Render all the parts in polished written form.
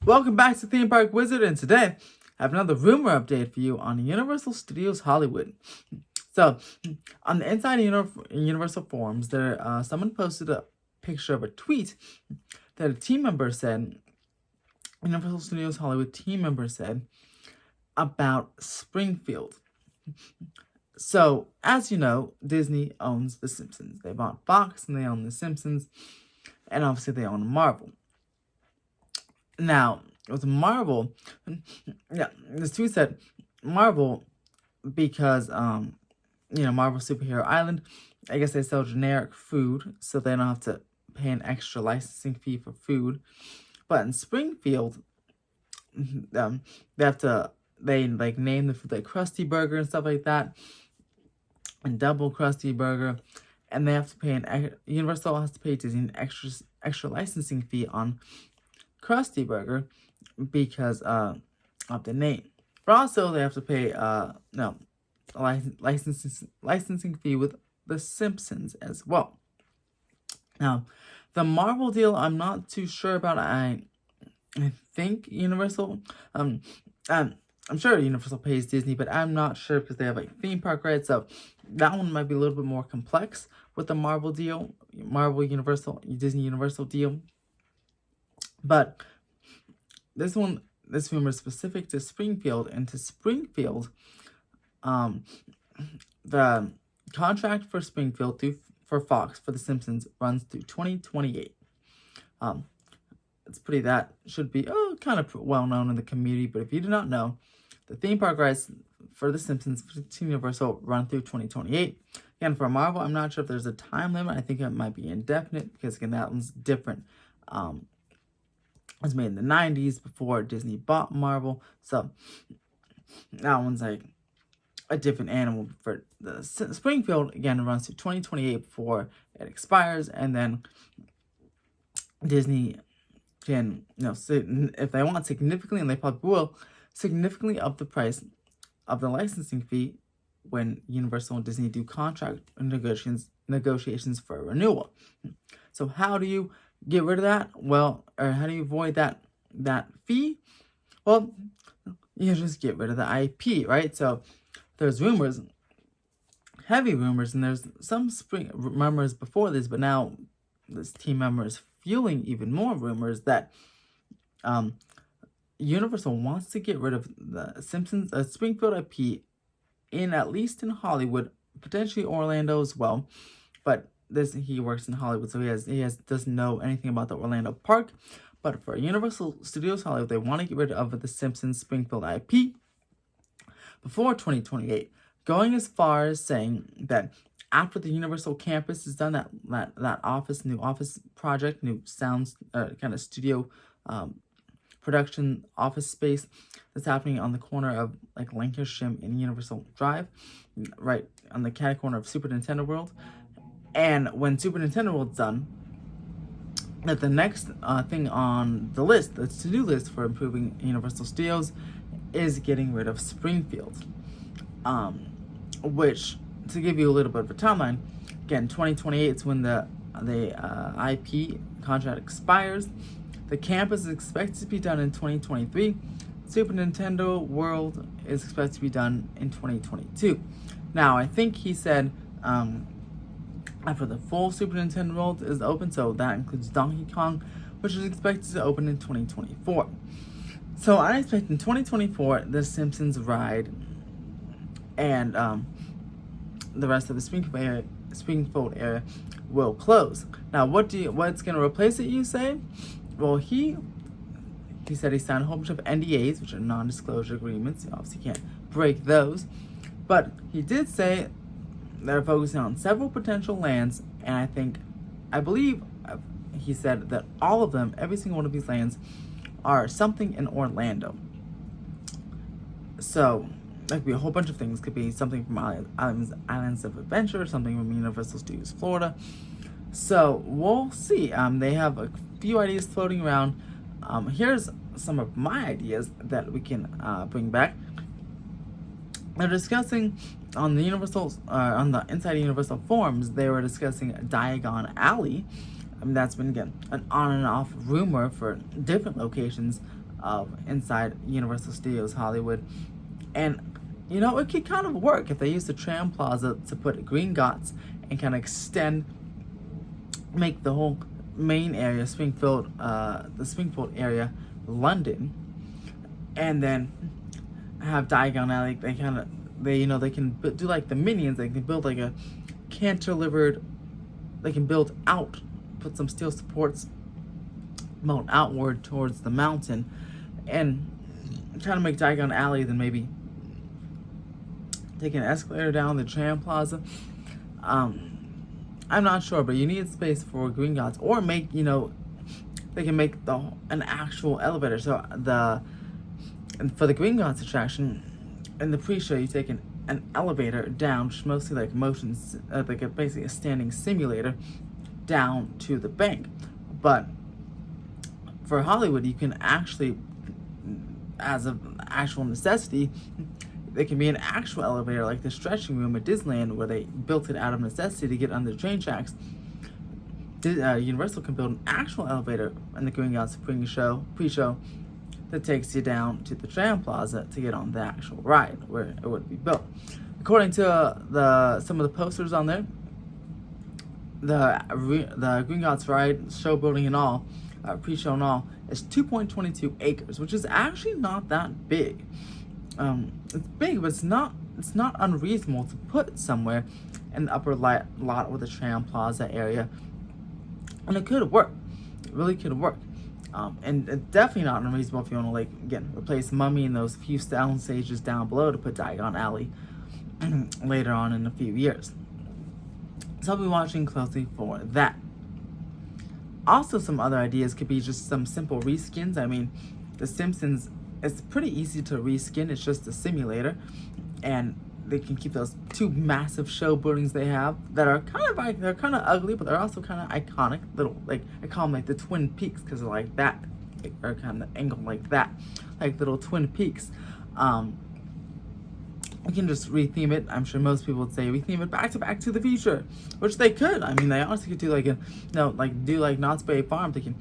Welcome back to Theme Park Wizard, and today I have another rumor update for you on Universal Studios Hollywood. So, on the inside Universal forums, someone posted a picture of a tweet that a team member said, Universal Studios Hollywood team member said, about Springfield. So, as you know, Disney owns The Simpsons. They bought Fox and they own The Simpsons, and obviously they own Marvel. Now, with Marvel, this tweet said Marvel because, Marvel Superhero Island, I guess they sell generic food, so they don't have to pay an extra licensing fee for food. But in Springfield, they name the food like Krusty Burger and stuff like that, and Double Krusty Burger, and they have to pay Universal has to pay Disney an extra licensing fee on Krusty Burger because of the name. But also they have to pay a licensing fee with The Simpsons as well. Now, the Marvel deal, I'm not too sure about. I think Universal, I'm sure Universal pays Disney, but I'm not sure because they have theme park rights. So that one might be a little bit more complex with the Marvel deal, Disney Universal deal. But this rumor is specific to Springfield, and to Springfield, the contract for Springfield for Fox for The Simpsons runs through 2028. That should be kind of well known in the community, but if you do not know, the theme park rights for The Simpsons to Universal run through 2028. Again, for Marvel, I'm not sure if there's a time limit. I think it might be indefinite because, again, that one's different. It was made in the 90s before Disney bought Marvel. So that one's a different animal. For the Springfield, again, it runs to 2028 before it expires. And then Disney can, if they want significantly, and they probably will, significantly up the price of the licensing fee when Universal and Disney do contract negotiations for a renewal. So how do you get rid of that? Well, or how do you avoid that fee? Well, you just get rid of the IP, right? So there's rumors, heavy rumors, and there's some rumors before this, but now this team member is fueling even more rumors that Universal wants to get rid of the Simpsons, Springfield IP, at least in Hollywood, potentially Orlando as well, but he works in Hollywood, so he doesn't know anything about the Orlando park. But for Universal Studios Hollywood, they want to get rid of the Simpsons Springfield IP before 2028, going as far as saying that after the Universal campus is done, that new office project, new sounds, kind of studio production office space that's happening on the corner of Lancashire and Universal Drive, right on the catty corner of Super Nintendo World. And when Super Nintendo World's done, that the next thing on the list, the to-do list for improving Universal Studios, is getting rid of Springfield. Which, to give you a little bit of a timeline, again, 2028 is when the IP contract expires. The campus is expected to be done in 2023. Super Nintendo World is expected to be done in 2022. Now, I think he said after the full Super Nintendo World is open, so that includes Donkey Kong, which is expected to open in 2024. So I expect in 2024, the Simpsons ride and the rest of the Springfield area will close. Now, what's going to replace it, you say? Well, he said he signed a whole bunch of NDAs, which are non-disclosure agreements. You obviously can't break those. But he did say they're focusing on several potential lands, and I believe he said that all of them, every single one of these lands, are something in Orlando. So that could be a whole bunch of things. Could be something from Islands of Adventure, something from Universal Studios Florida. So we'll see. They have a few ideas floating around. Here's some of my ideas that we can bring back. They're discussing on the Inside Universal forums. They were discussing Diagon Alley. That's been, again, an on and off rumor for different locations of inside Universal Studios Hollywood. And you know, it could kind of work if they use the Tram Plaza to put Green Gots and kind of extend, make the whole main area, Springfield, the Springfield area, London, and then have Diagon Alley. They can do like the Minions. They can build like a cantilevered. They can build out, put some steel supports, mount outward towards the mountain, and try to make Diagon Alley. Then maybe take an escalator down the Tram Plaza. I'm not sure, but you need space for Green Gots, or make, you know, they can make an actual elevator. So and for the Green Gots attraction, in the pre-show, you take an elevator down, which is mostly like basically a standing simulator, down to the bank. But for Hollywood, you can actually, as an actual necessity, it can be an actual elevator, like the stretching room at Disneyland, where they built it out of necessity to get under the train tracks. Universal can build an actual elevator in the Green Gots pre-show that takes you down to the Tram Plaza to get on the actual ride where it would be built. According to some of the posters on there, the Green Gots ride, show building and all, pre-show and all, is 2.22 acres, which is actually not that big. It's big, but it's not unreasonable to put somewhere in the upper lot or the Tram Plaza area, and it could work. It really could work. And it's definitely not unreasonable if you want to, like, again, replace Mummy and those few sound stages down below to put Diagon Alley later on in a few years. So I'll be watching closely for that. Also, some other ideas could be just some simple reskins. I mean, the Simpsons, it's pretty easy to reskin. It's just a simulator, and they can keep those two massive show buildings they have that are they're kind of ugly, but they're also kind of iconic. Little, like, I call them like the Twin Peaks because they're like that, or kind of angled like that, like little Twin Peaks. We can just retheme it. I'm sure most people would say retheme it back to the Future, which they could. I mean, they honestly could do like Knott's Berry Farm. They can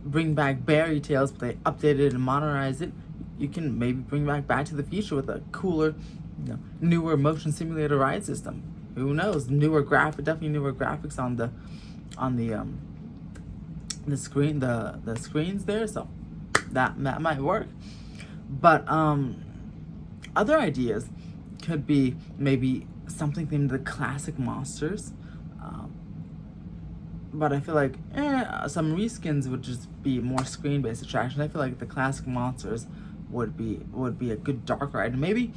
bring back Berry Tales, but they updated it and modernized it. You can maybe bring back to the Future with a cooler, newer motion simulator ride system. Who knows? Definitely newer graphics on the screen, the screens there. So that might work. But other ideas could be maybe something themed the classic monsters. But I feel like some reskins would just be more screen-based attractions. I feel like the classic monsters would be a good dark ride. And maybe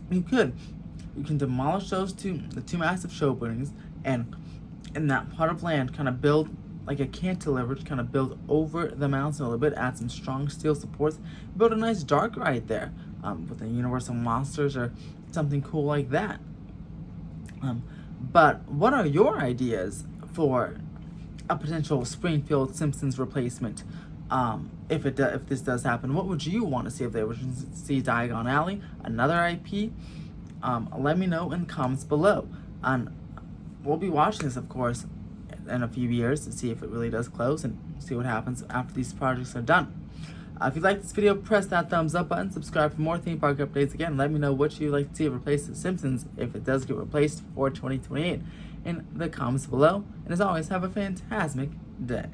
you can demolish the two massive show buildings, and in that part of land kind of build like a cantilever to kind of build over the mountain a little bit, add some strong steel supports, build a nice dark ride there with the Universal Monsters or something cool like that. But what are your ideas for a potential Springfield Simpsons replacement? If this does happen, what would you want to see if they would see Diagon Alley, another IP? Let me know in the comments below. And we'll be watching this, of course, in a few years to see if it really does close and see what happens after these projects are done. If you like this video, press that thumbs up button, subscribe for more theme park updates. Again, let me know what you'd like to see replace The Simpsons if it does get replaced for 2028 in the comments below. And as always, have a fantastic day.